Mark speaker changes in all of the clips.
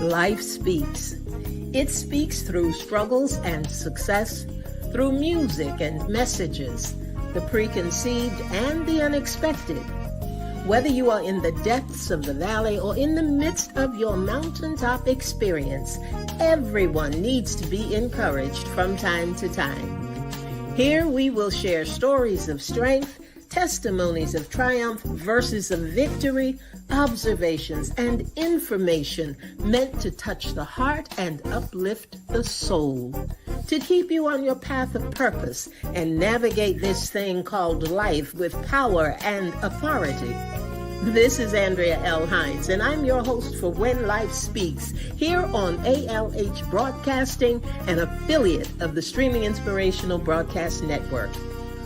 Speaker 1: life speaks. It speaks through struggles and success, through music and messages, the preconceived and the unexpected. Whether you are in the depths of the valley or in the midst of your mountaintop experience, everyone needs to be encouraged from time to time. Here we will share stories of strength, testimonies of triumph, verses of victory, observations, and information meant to touch the heart and uplift the soul, to keep you on your path of purpose and navigate this thing called life with power and authority. This is Andrea L. Hines, and I'm your host for When Life Speaks, here on ALH Broadcasting, an affiliate of the Streaming Inspirational Broadcast Network.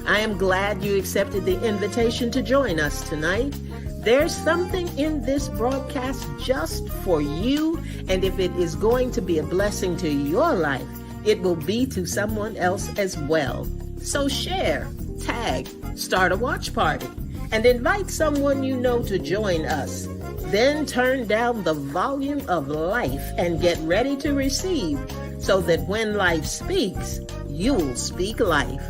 Speaker 1: I am glad you accepted the invitation to join us tonight. There's something in this broadcast just for you, and if it is going to be a blessing to your life, it will be to someone else as well. So share, tag, start a watch party, and invite someone you know to join us. Then turn down the volume of life and get ready to receive, so that when life speaks, you'll speak life.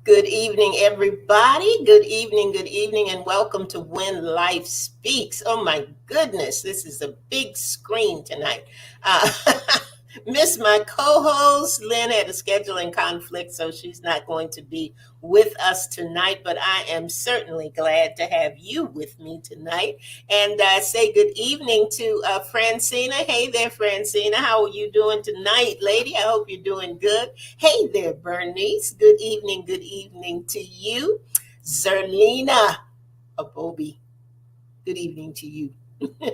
Speaker 1: Good evening, everybody. Good evening, and welcome to When Life Speaks. Oh my goodness, this is a big screen tonight. Miss my co-host, Lynn had a scheduling conflict, so she's not going to be with us tonight, but I am certainly glad to have you with me tonight. And say good evening to Francina. Hey there, Francina. How are you doing tonight, lady? I hope you're doing good. Hey there, Bernice. Good evening to you. Zerlina Abobi. Good evening to you.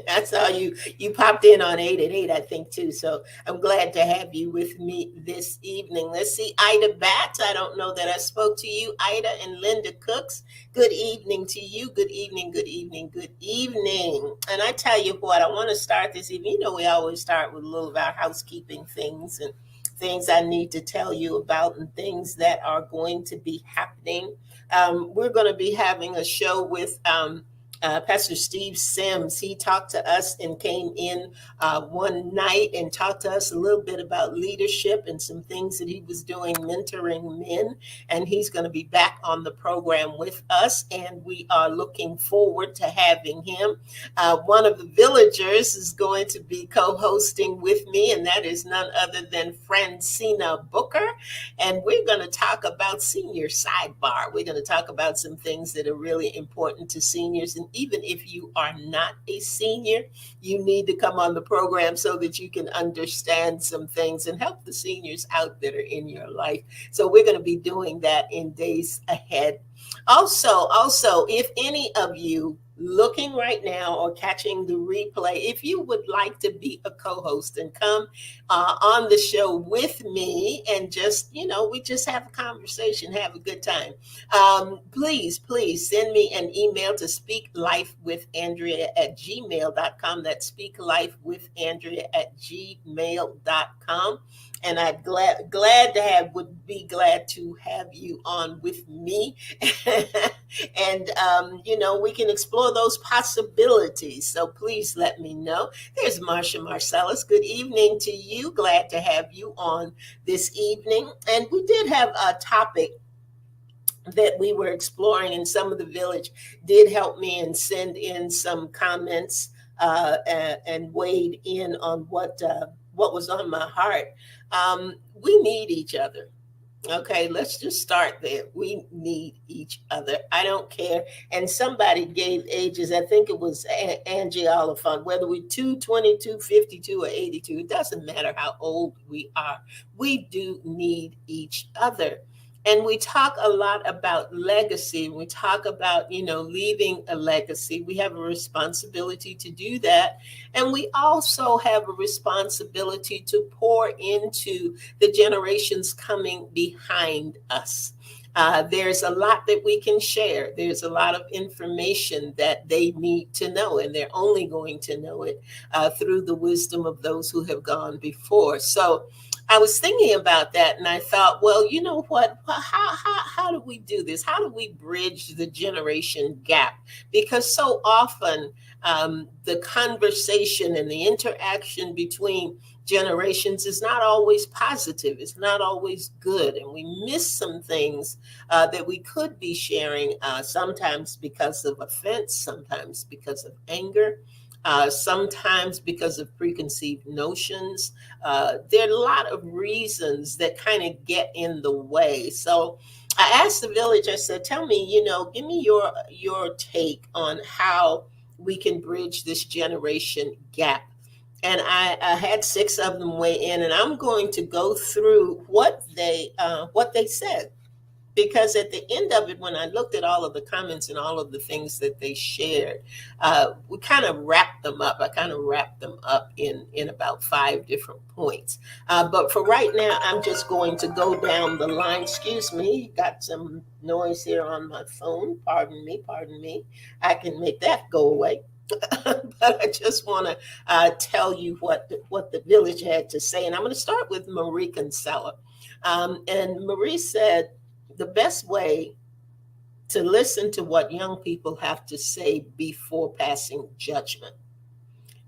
Speaker 1: I saw you popped in on 8 at 8, I think, too. So I'm glad to have you with me this evening. Let's see, Ida Batts. I don't know that I spoke to you, Ida, and Linda Cooks. Good evening to you. Good evening. And I tell you what, I want to start this evening. You know, we always start with a little of our housekeeping things and things I need to tell you about and things that are going to be happening. We're going to be having a show with Pastor Steve Sims. He talked to us and came in one night and talked to us a little bit about leadership and some things that he was doing mentoring men. And he's going to be back on the program with us, and we are looking forward to having him. One of the villagers is going to be co-hosting with me, and that is none other than Francina Booker. And we're going to talk about senior sidebar. We're going to talk about some things that are really important to seniors. And even if you are not a senior, you need to come on the program so that you can understand some things and help the seniors out that are in your life. So we're going to be doing that in days ahead. Also, if any of you looking right now or catching the replay, if you would like to be a co-host and come on the show with me and just, we just have a conversation, have a good time. Please send me an email to speaklifewithandrea@gmail.com. That's speaklifewithandrea@gmail.com. And I'd would be glad to have you on with me. And, we can explore those possibilities. So please let me know. There's Marsha Marcellus. Good evening to you. Glad to have you on this evening. And we did have a topic that we were exploring, and some of the village did help me and send in some comments and weighed in on what was on my heart. We need each other. Okay, let's just start there. We need each other. I don't care. And somebody gave ages. I think it was Angie Oliphant, whether we're 2, 22, 52, or 82. It doesn't matter how old we are. We do need each other. And we talk a lot about legacy. We talk about, leaving a legacy. We have a responsibility to do that. And we also have a responsibility to pour into the generations coming behind us. There's a lot that we can share. There's a lot of information that they need to know, and they're only going to know it through the wisdom of those who have gone before. So I was thinking about that, and I thought, well, you know what? How do we do this? How do we bridge the generation gap? Because so often the conversation and the interaction between generations is not always positive. It's not always good. And we miss some things that we could be sharing, sometimes because of offense, sometimes because of anger. Sometimes because of preconceived notions. There are a lot of reasons that kind of get in the way. So I asked the village, I said, tell me, give me your take on how we can bridge this generation gap. And I had six of them weigh in, and I'm going to go through what they said, because at the end of it, when I looked at all of the comments and all of the things that they shared, we kind of wrapped them up. I kind of wrapped them up in about five different points. But for right now, I'm just going to go down the line. Excuse me, got some noise here on my phone. Pardon me, pardon me. I can make that go away. But I just want to tell you what the village had to say. And I'm going to start with Marie Kinsella. And Marie said, the best way to listen to what young people have to say before passing judgment.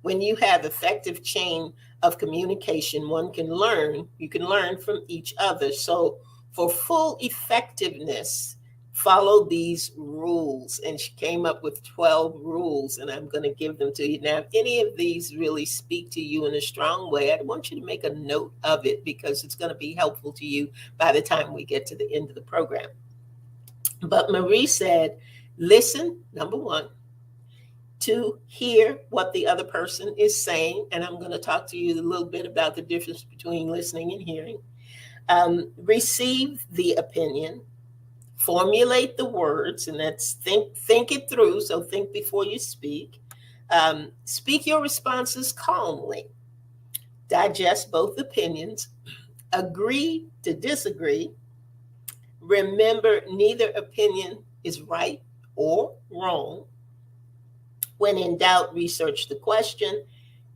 Speaker 1: When you have effective chain of communication, you can learn from each other. So for full effectiveness, follow these rules. And she came up with 12 rules, and I'm going to give them to you. Now, if any of these really speak to you in a strong way, I want you to make a note of it, because it's going to be helpful to you by the time we get to the end of the program. But Marie said, listen, number one, to hear what the other person is saying. And I'm going to talk to you a little bit about the difference between listening and hearing. Receive the opinion. Formulate the words, and that's think it through. So think before you speak. Speak your responses calmly. Digest both opinions. Agree to disagree. Remember, neither opinion is right or wrong. When in doubt, research the question.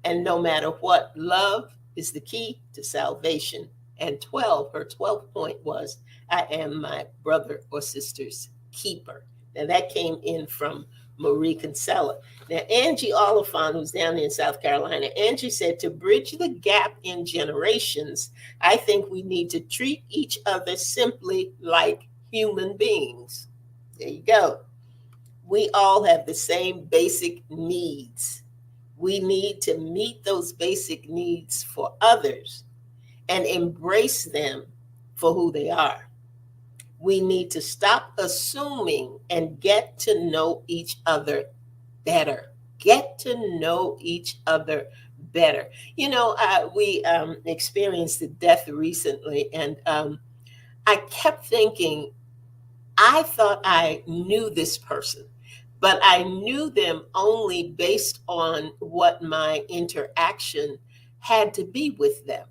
Speaker 1: And no matter what, love is the key to salvation. And her 12th point was, I am my brother or sister's keeper. Now that came in from Marie Kinsella. Now, Angie Oliphant, who's down in South Carolina, Angie said, to bridge the gap in generations, I think we need to treat each other simply like human beings. There you go. We all have the same basic needs. We need to meet those basic needs for others and embrace them for who they are. We need to stop assuming and get to know each other better. Get to know each other better. We experienced a death recently, and I kept thinking, I thought I knew this person, but I knew them only based on what my interaction had to be with them.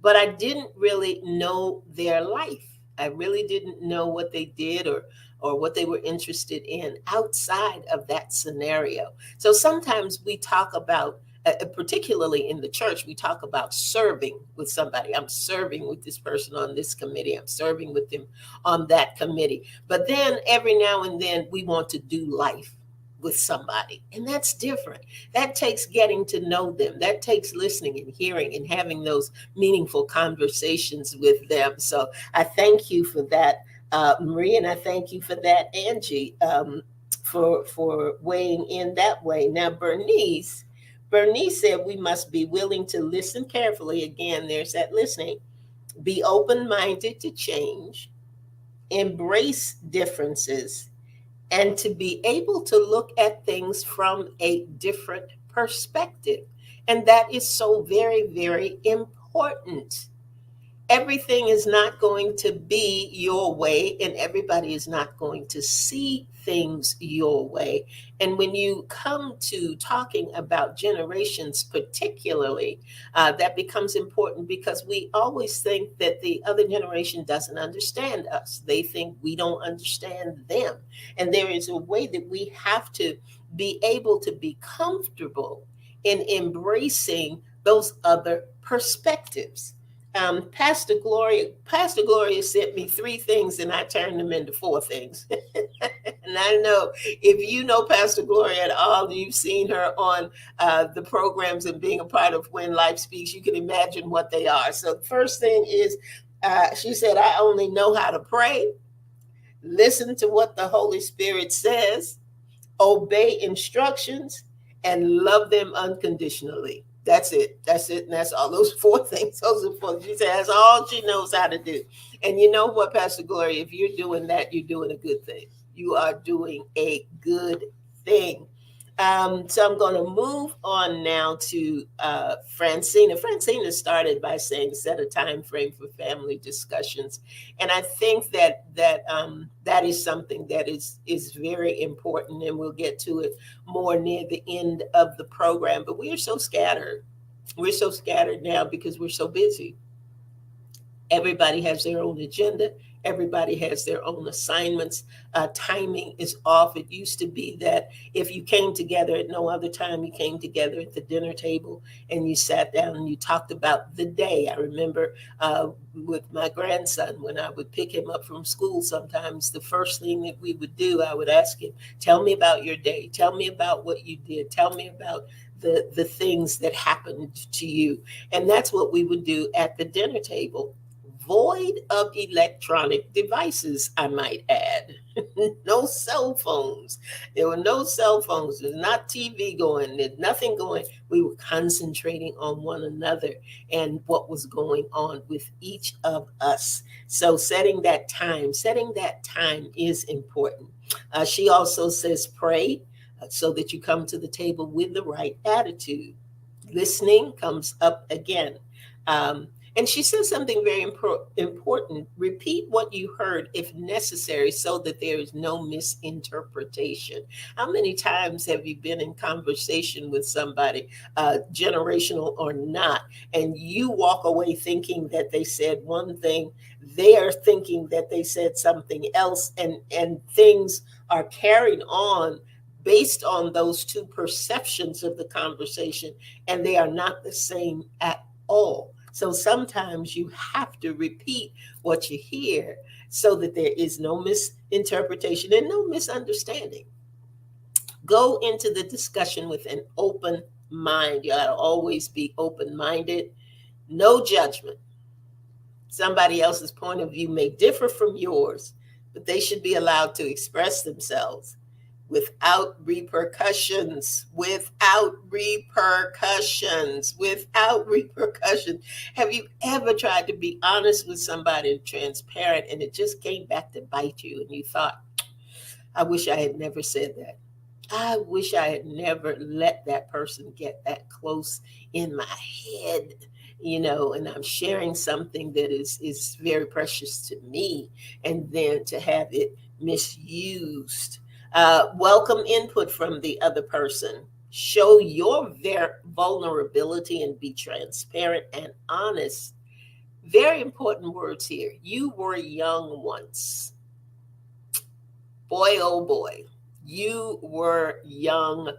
Speaker 1: But I didn't really know their life. I really didn't know what they did or what they were interested in outside of that scenario. So sometimes we talk about, particularly in the church, we talk about serving with somebody. I'm serving with this person on this committee. I'm serving with them on that committee. But then every now and then we want to do life with somebody. And that's different. That takes getting to know them. That takes listening and hearing and having those meaningful conversations with them. So I thank you for that, Marie, and I thank you for that, Angie, for weighing in that way. Now, Bernice said we must be willing to listen carefully. Again, there's that listening. Be open-minded to change, embrace differences, and to be able to look at things from a different perspective. And that is so very, very important. everything is not going to be your way, and everybody is not going to see things your way. And when you come to talking about generations, particularly, that becomes important because we always think that the other generation doesn't understand us. They think we don't understand them. And there is a way that we have to be able to be comfortable in embracing those other perspectives. Pastor Gloria sent me three things, and I turned them into four things. And I know if you know Pastor Gloria at all, you've seen her on the programs and being a part of When Life Speaks, you can imagine what they are. So the first thing is, she said, I only know how to pray, listen to what the Holy Spirit says, obey instructions, and love them unconditionally. That's it. That's it. And that's all. Those four things. Those are four. She says that's all she knows how to do. And you know what, Pastor Gloria, if you're doing that, you're doing a good thing. You are doing a good thing. So I'm going to move on now to Francina. Francina started by saying set a time frame for family discussions, and I think that is something that is very important, and we'll get to it more near the end of the program. But we are so scattered. We're so scattered now because we're so busy. Everybody has their own agenda. Everybody has their own assignments. Timing is off. It used to be that if you came together at no other time, you came together at the dinner table and you sat down and you talked about the day. I remember with my grandson, when I would pick him up from school, sometimes the first thing that we would do, I would ask him, tell me about your day. Tell me about what you did. Tell me about the things that happened to you. And that's what we would do at the dinner table, void of electronic devices, I might add. No cell phones. There were no cell phones. There's not TV going. There's nothing going. We were concentrating on one another and what was going on with each of us. So setting that time is important. She also says pray so that you come to the table with the right attitude. Listening comes up again. And she says something very important. Repeat what you heard if necessary so that there is no misinterpretation. How many times have you been in conversation with somebody, generational or not, and you walk away thinking that they said one thing, they are thinking that they said something else, and things are carried on based on those two perceptions of the conversation, and they are not the same at all. So sometimes you have to repeat what you hear so that there is no misinterpretation and no misunderstanding. Go into the discussion with an open mind. You got to always be open minded, no judgment. Somebody else's point of view may differ from yours, but they should be allowed to express themselves without repercussions, without repercussions, without repercussions. Have you ever tried to be honest with somebody and transparent, and it just came back to bite you, and you thought, I wish I had never said that. I wish I had never let that person get that close in my head, and I'm sharing something that is very precious to me, and then to have it misused. Welcome input from the other person. Show your vulnerability and be transparent and honest. Very important words here. You were young once. Boy, oh boy, you were young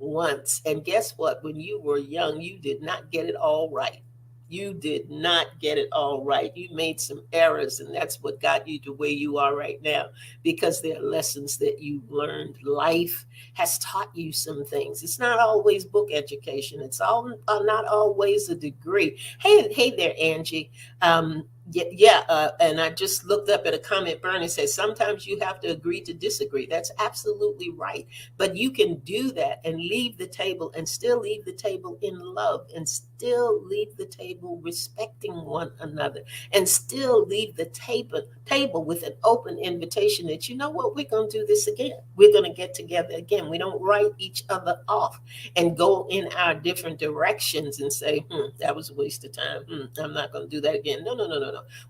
Speaker 1: once. And guess what? When you were young, you did not get it all right. You did not get it all right. You made some errors, and that's what got you to where you are right now, because there are lessons that you've learned. Life has taught you some things. It's not always book education. It's not always a degree. Hey there, Angie. And I just looked up at a comment. Bernie says sometimes you have to agree to disagree. That's absolutely right. But you can do that and leave the table, and still leave the table in love, and still leave the table respecting one another, and still leave the table with an open invitation that, you know what, we're going to do this again. We're going to get together again. We don't write each other off and go in our different directions and say, that was a waste of time. I'm not going to do that again. No.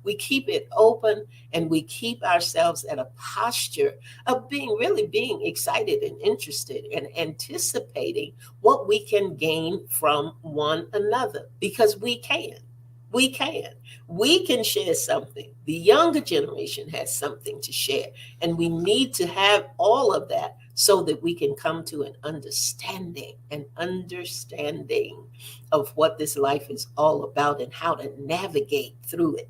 Speaker 1: We keep it open, and we keep ourselves at a posture of being excited and interested and anticipating what we can gain from one another, because we can. We can. We can share something. The younger generation has something to share. And we need to have all of that so that we can come to an understanding of what this life is all about and how to navigate through it.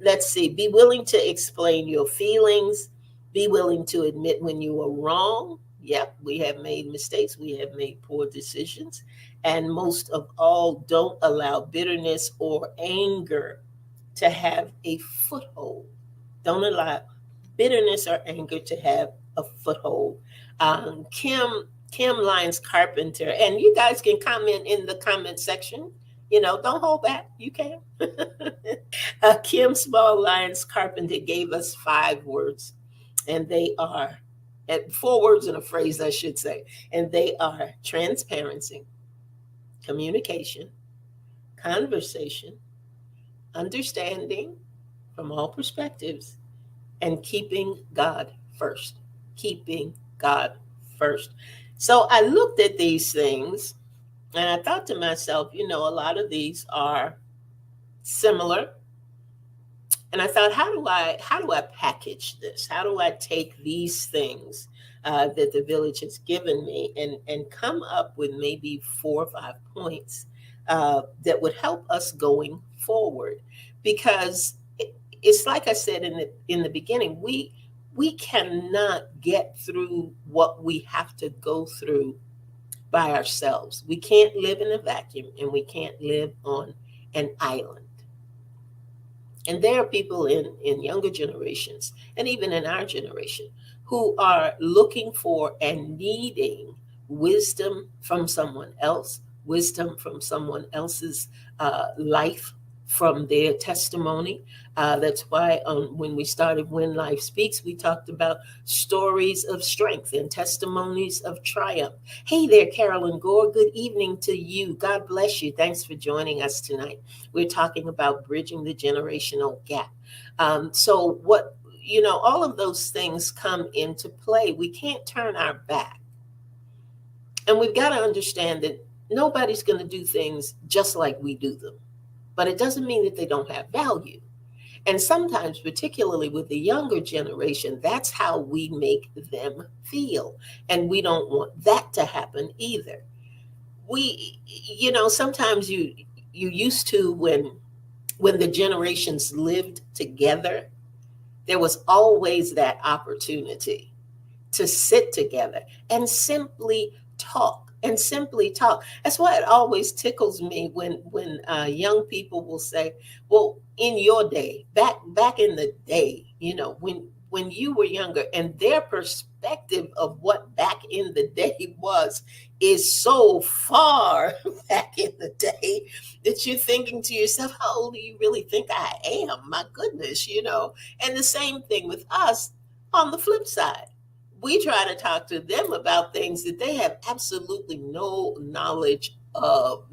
Speaker 1: Let's see. Be willing to explain your feelings. Be willing to admit when you are wrong. Yep, we have made mistakes. We have made poor decisions. And most of all, don't allow bitterness or anger to have a foothold. Don't allow bitterness or anger to have a foothold. Kim Lyons Carpenter, and you guys can comment in the comment section. Don't hold back. You can. Kim Small Lyons Carpenter gave us 5 words, and they are, and 4 words in a phrase, I should say, and they are transparency, communication, conversation, understanding from all perspectives, and keeping God first. Keeping God first. So I looked at these things and I thought to myself, a lot of these are similar. And I thought, how do I package this? How do I take these things that the village has given me and come up with maybe 4 or 5 points that would help us going forward? Because it's like I said in the beginning, we cannot get through what we have to go through by ourselves. We can't live in a vacuum, and we can't live on an island. And there are people in younger generations, and even in our generation, who are looking for and needing wisdom from someone else, wisdom from someone else's life, from their testimony. That's why when we started When Life Speaks, we talked about stories of strength and testimonies of triumph. Hey there, Carolyn Gore. Good evening to you. God bless you. Thanks for joining us tonight. We're talking about bridging the generational gap. So what, all of those things come into play. We can't turn our back. And we've got to understand that nobody's going to do things just like we do them. But it doesn't mean that they don't have value. And sometimes, particularly with the younger generation, that's how we make them feel. And we don't want that to happen either. Sometimes you used to, when the generations lived together, there was always that opportunity to sit together and simply talk. That's why it always tickles me when young people will say, "Well, in your day, back in the day, when you were younger," and their perspective of what back in the day was is so far back in the day that you're thinking to yourself, "How old do you really think I am? My goodness," And the same thing with us on the flip side. We try to talk to them about things that they have absolutely no knowledge of.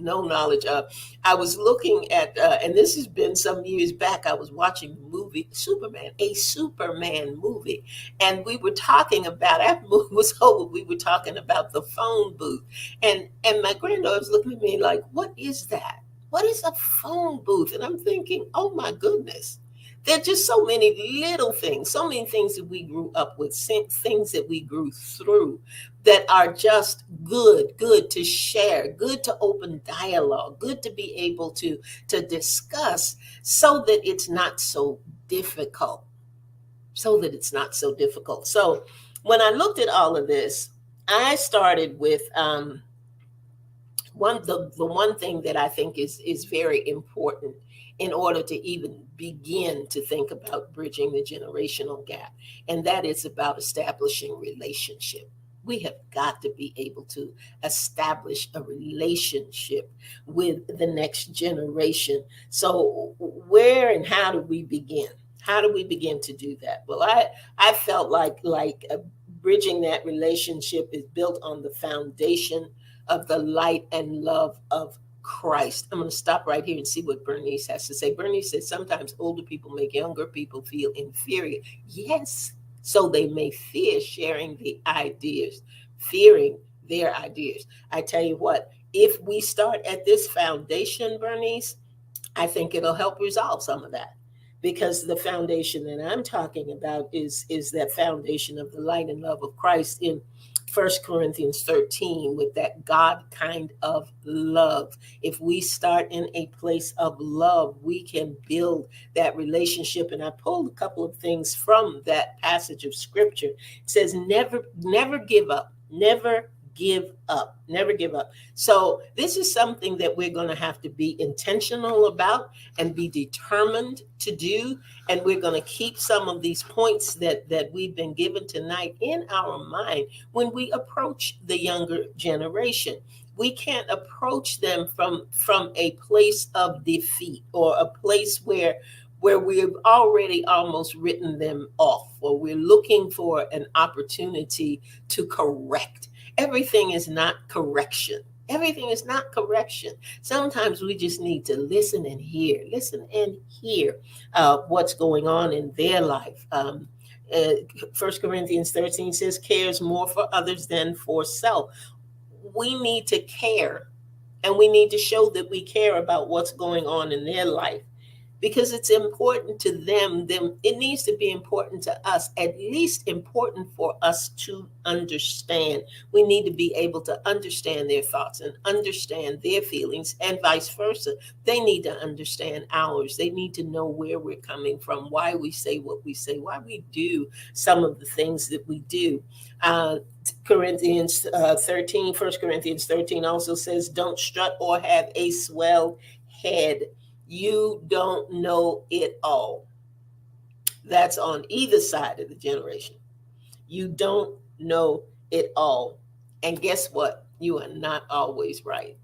Speaker 1: I was looking at, and this has been some years back, I was watching the movie Superman, a Superman movie. And we were talking about, after the movie was over, we were talking about the phone booth. And my granddaughter was looking at me like, "What is that? What is a phone booth?" And I'm thinking, oh my goodness. There are just so many little things, so many things that we grew up with, things that we grew through that are just good to share, good to open dialogue, good to be able to discuss so that it's not so difficult. So when I looked at all of this, I started with the one thing that I think is very important in order to even begin to think about bridging the generational gap, and that is about establishing relationship. We have got to be able to establish a relationship with the next generation. So where and how do we begin? How do we begin to do that? Well, I felt like bridging that relationship is built on the foundation of the light and love of Christ. I'm going to stop right here and see what Bernice has to say. Bernice says sometimes older people make younger people feel inferior. Yes, so they may fear sharing the ideas, fearing their ideas. I tell you what, if we start at this foundation, Bernice, I think it'll help resolve some of that, because the foundation that I'm talking about is that foundation of the light and love of Christ in 1 Corinthians 13, with that God kind of love. If we start in a place of love, we can build that relationship. And I pulled a couple of things from that passage of scripture. It says, never give up, never give up, never give up. So this is something that we're going to have to be intentional about and be determined to do. And we're going to keep some of these points that we've been given tonight in our mind when we approach the younger generation. We can't approach them from a place of defeat, or a place where we've already almost written them off, or we're looking for an opportunity to correct. Everything is not correction. Everything is not correction. Sometimes we just need to listen and hear what's going on in their life. 1 Corinthians 13 says, cares more for others than for self. We need to care, and we need to show that we care about what's going on in their life, because it's important to them. It needs to be important to us, at least important for us to understand. We need to be able to understand their thoughts and understand their feelings, and vice versa. They need to understand ours. They need to know where we're coming from, why we say what we say, why we do some of the things that we do. Corinthians 13, 1 Corinthians 13 also says, don't strut or have a swelled head. You don't know it all. That's on either side of the generation. You don't know it all. And guess what? You are not always right.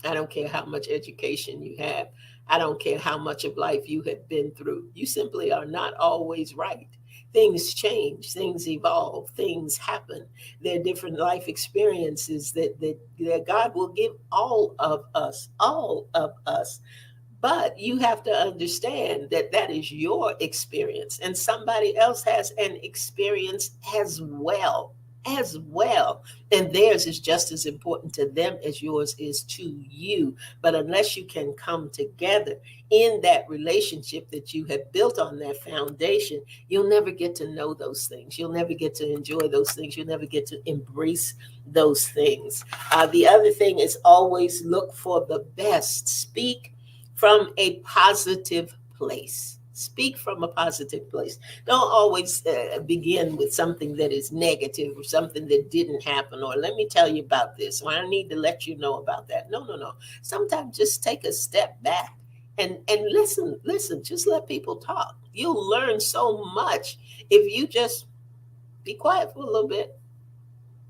Speaker 1: I don't care how much education you have. I don't care how much of life you have been through. You simply are not always right. Things change, things evolve, things happen. There are different life experiences that God will give all of us, all of us. But you have to understand that that is your experience, and somebody else has an experience as well, as well. And theirs is just as important to them as yours is to you. But unless you can come together in that relationship that you have built on that foundation, you'll never get to know those things. You'll never get to enjoy those things. You'll never get to embrace those things. The other thing is always look for the best. Speak from a positive place. Speak from a positive place. Don't always begin with something that is negative, or something that didn't happen, or let me tell you about this, or I need to let you know about that. No. Sometimes just take a step back and listen. Just let people talk. You'll learn so much if you just be quiet for a little bit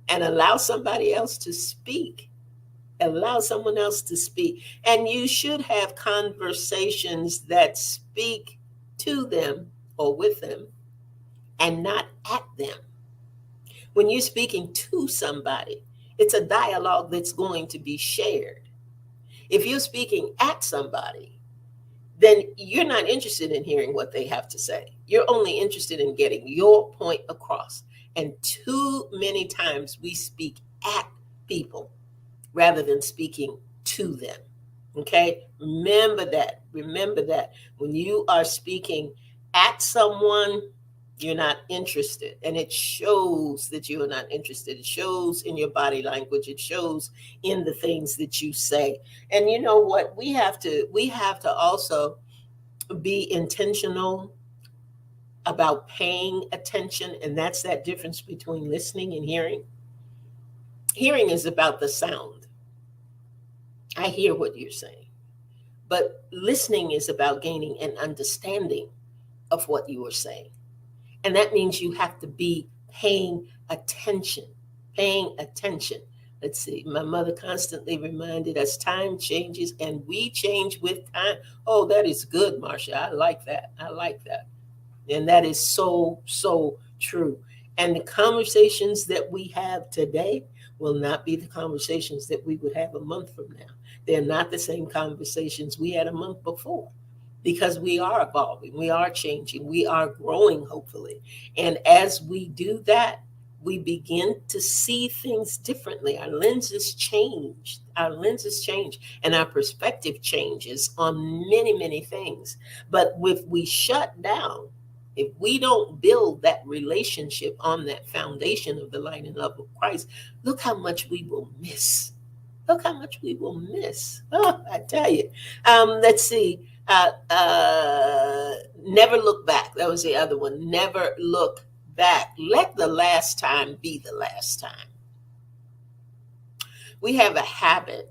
Speaker 1: and allow somebody else to speak. Allow someone else to speak. And you should have conversations that speak to them or with them, and not at them. When you're speaking to somebody, it's a dialogue that's going to be shared. If you're speaking at somebody, then you're not interested in hearing what they have to say. You're only interested in getting your point across. And too many times we speak at people rather than speaking to them. Okay? Remember that. Remember that. When you are speaking at someone, you're not interested. And it shows that you are not interested. It shows in your body language. It shows in the things that you say. And you know what? We have to also be intentional about paying attention. And that's that difference between listening and hearing. Hearing is about the sound. I hear what you're saying. But listening is about gaining an understanding of what you are saying. And that means you have to be paying attention, paying attention. Let's see. My mother constantly reminded us time changes and we change with time. Oh, that is good, Marcia. I like that. I like that. And that is so, so true. And the conversations that we have today will not be the conversations that we would have a month from now. They're not the same conversations we had a month before, because we are evolving, we are changing, we are growing, hopefully. And as we do that, we begin to see things differently. Our lenses change, and our perspective changes on many, many things. But if we shut down, if we don't build that relationship on that foundation of the light and love of Christ, look how much we will miss. Look how much we will miss. Oh, I tell you. Let's see. Never look back. That was the other one. Never look back. Let the last time be the last time. We have a habit.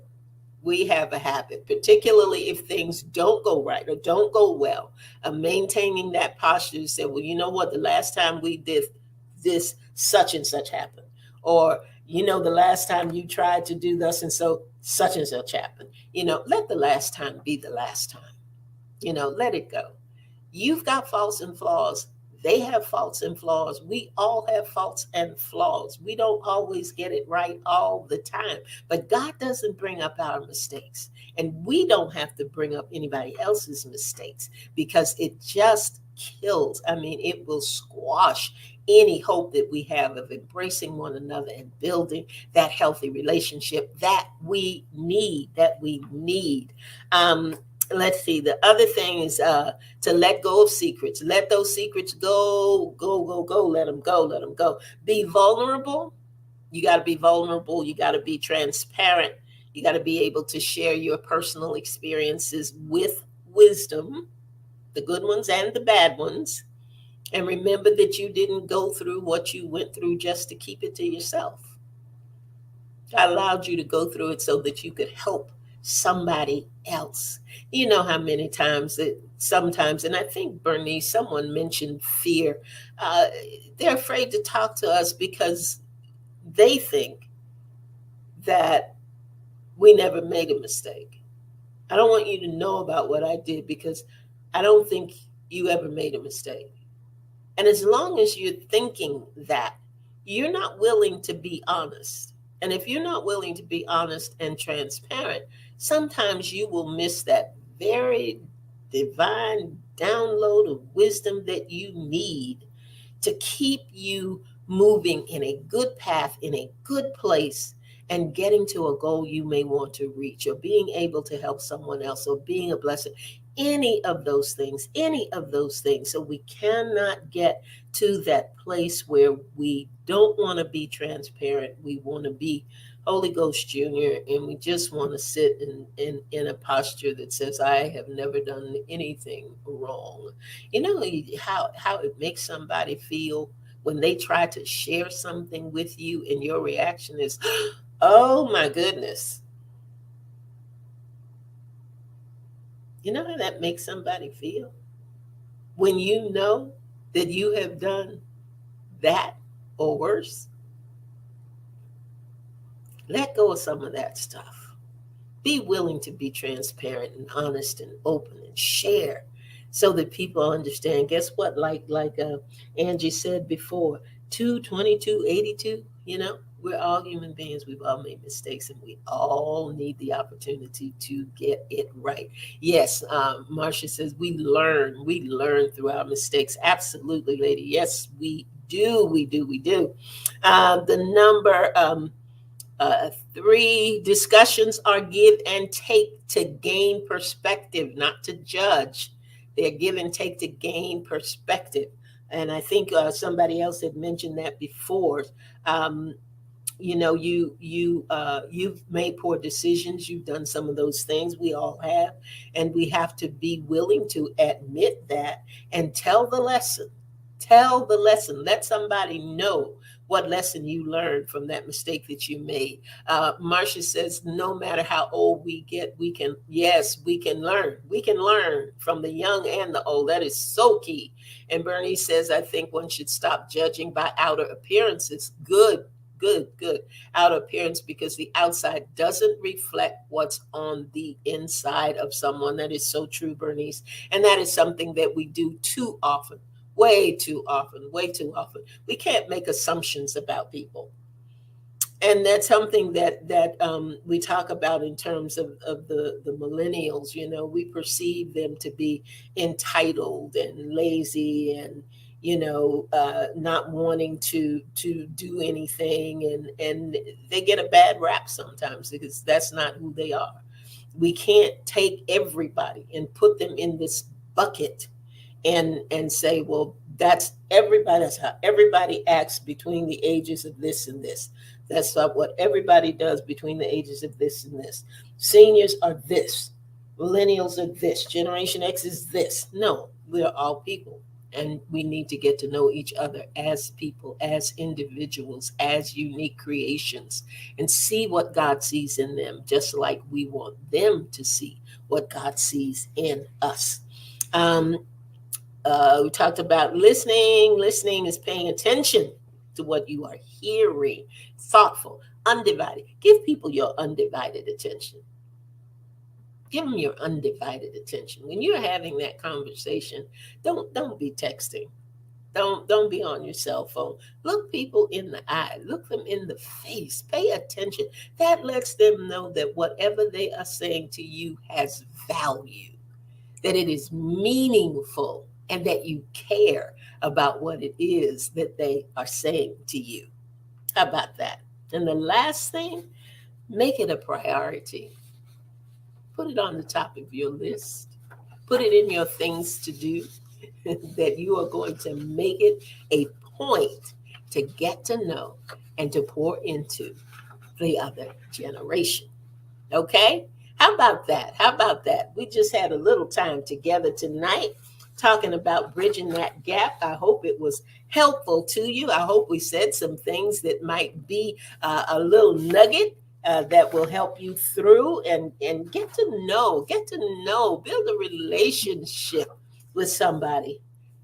Speaker 1: We have a habit, particularly if things don't go right or don't go well, of maintaining that posture to say, well, you know what, the last time we did this, such and such happened. Or, you know, the last time you tried to do thus and so, such and such happened. You know, let the last time be the last time. You know, let it go. You've got faults and flaws. They have faults and flaws. We all have faults and flaws. We don't always get it right all the time. But God doesn't bring up our mistakes. And we don't have to bring up anybody else's mistakes, because it just kills. I mean, it will squash any hope that we have of embracing one another and building that healthy relationship that we need. Let's see. The other thing is to let go of secrets. Let those secrets go, go, go, go. Let them go, let them go. Be vulnerable. You got to be vulnerable. You got to be transparent. You got to be able to share your personal experiences with wisdom, the good ones and the bad ones. And remember that you didn't go through what you went through just to keep it to yourself. I allowed you to go through it so that you could help somebody else. You know how many times that sometimes, and I think Bernice, someone mentioned fear. Uh, they're afraid to talk to us because they think that we never made a mistake. I don't want you to know about what I did because I don't think you ever made a mistake. And as long as you're thinking that, you're not willing to be honest. And if you're not willing to be honest and transparent, sometimes you will miss that very divine download of wisdom that you need to keep you moving in a good path, in a good place, and getting to a goal you may want to reach, or being able to help someone else, or being a blessing. Any of those things, any of those things. So we cannot get to that place where we don't want to be transparent. We want to be Holy Ghost Junior, and we just want to sit in a posture that says, I have never done anything wrong. You know how it makes somebody feel when they try to share something with you and your reaction is, oh my goodness. You know how that makes somebody feel? When you know that you have done that or worse, let go of some of that stuff. Be willing to be transparent and honest and open and share so that people understand. Guess what? Like Angie said before, 22282, you know, we're all human beings. We've all made mistakes, and we all need the opportunity to get it right. Yes, Marcia says we learn through our mistakes. Absolutely, lady. Yes, we do. We do. The number 3, discussions are give and take to gain perspective, not to judge. They're give and take to gain perspective. And I think somebody else had mentioned that before. You know, you've made poor decisions. You've done some of those things. We all have, and we have to be willing to admit that and tell the lesson. Tell the lesson. Let somebody know what lesson you learned from that mistake that you made. Marcia says, no matter how old we get, we can learn. We can learn from the young and the old. That is so key. And Bernie says, I think one should stop judging by outer appearances. Good. Outer appearance, because the outside doesn't reflect what's on the inside of someone. That is so true, Bernice. And that is something that we do too often. Way too often, way too often. We can't make assumptions about people, and that's something that we talk about in terms of the millennials. You know, we perceive them to be entitled and lazy, and not wanting to do anything, and they get a bad rap sometimes because that's not who they are. We can't take everybody and put them in this bucket and say, well, that's everybody. That's how everybody acts between the ages of this and this. That's not what everybody does between the ages of this and this. Seniors are this. Millennials are this. Generation X is this. No, we are all people. And we need to get to know each other as people, as individuals, as unique creations, and see what God sees in them, just like we want them to see what God sees in us. Um, we talked about listening. Listening is paying attention to what you are hearing, thoughtful, undivided. Give people your undivided attention. Give them your undivided attention. When you're having that conversation, don't be texting. Don't be on your cell phone. Look people in the eye. Look them in the face. Pay attention. That lets them know that whatever they are saying to you has value, that it is meaningful, and that you care about what it is that they are saying to you. How about that? And the last thing, make it a priority. Put it on the top of your list. Put it in your things to do, that you are going to make it a point to get to know and to pour into the other generation. Okay? How about that? How about that? We just had a little time together tonight talking about bridging that gap. I hope it was helpful to you. I hope we said some things that might be a little nugget that will help you through, and get to know, build a relationship with somebody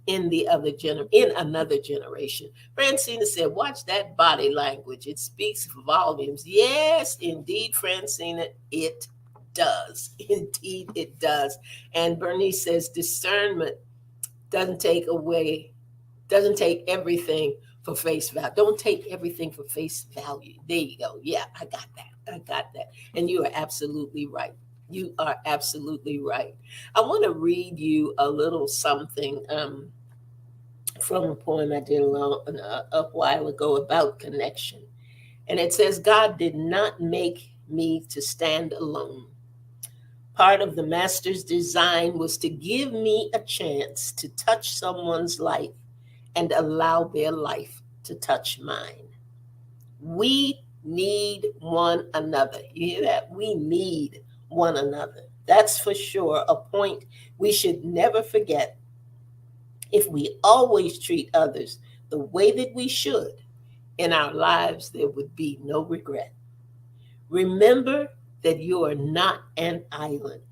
Speaker 1: in another generation. Francina said, watch that body language. It speaks volumes. Yes, indeed, Francina, it does. Indeed, it does. And Bernice says, discernment doesn't take away, doesn't take everything for face value. Don't take everything for face value. There you go. Yeah, I got that. I got that. And you are absolutely right. You are absolutely right. I want to read you a little something from a poem I did a while ago about connection. And it says, God did not make me to stand alone. Part of the master's design was to give me a chance to touch someone's life and allow their life to touch mine. We need one another. You hear that? We need one another. That's for sure a point we should never forget. If we always treat others the way that we should, in our lives, there would be no regret. Remember that you are not an island.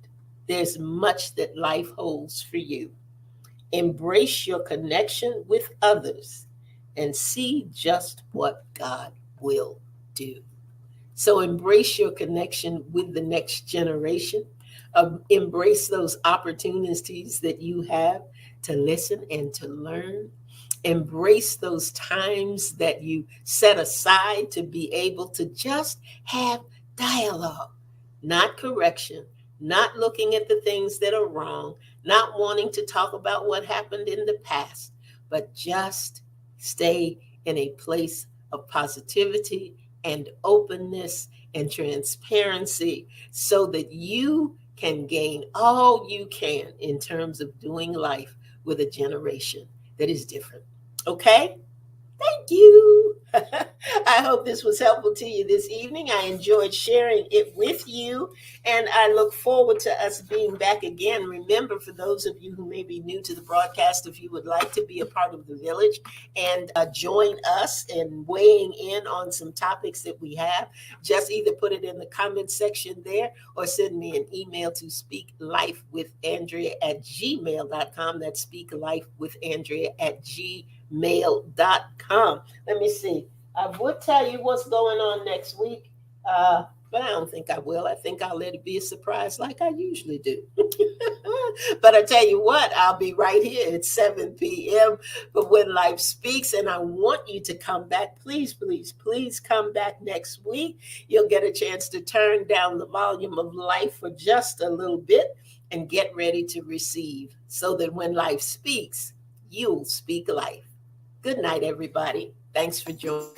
Speaker 1: There's much that life holds for you. Embrace your connection with others and see just what God will do. So embrace your connection with the next generation. Embrace those opportunities that you have to listen and to learn. Embrace those times that you set aside to be able to just have dialogue, not correction, not looking at the things that are wrong, not wanting to talk about what happened in the past, but just stay in a place of positivity and openness and transparency so that you can gain all you can in terms of doing life with a generation that is different. Okay? Thank you. I hope this was helpful to you this evening. I enjoyed sharing it with you, and I look forward to us being back again. Remember, for those of you who may be new to the broadcast, if you would like to be a part of the village and join us in weighing in on some topics that we have, just either put it in the comment section there or send me an email to speaklifewithandrea@gmail.com. That's speaklifewithandrea@gmail.com. Let me see. I would tell you what's going on next week. but I don't think I will. I think I'll let it be a surprise like I usually do. But I tell you what, I'll be right here at 7 p.m. for When Life Speaks. And I want you to come back. Please, please, please come back next week. You'll get a chance to turn down the volume of life for just a little bit and get ready to receive so that when life speaks, you'll speak life. Good night, everybody. Thanks for joining.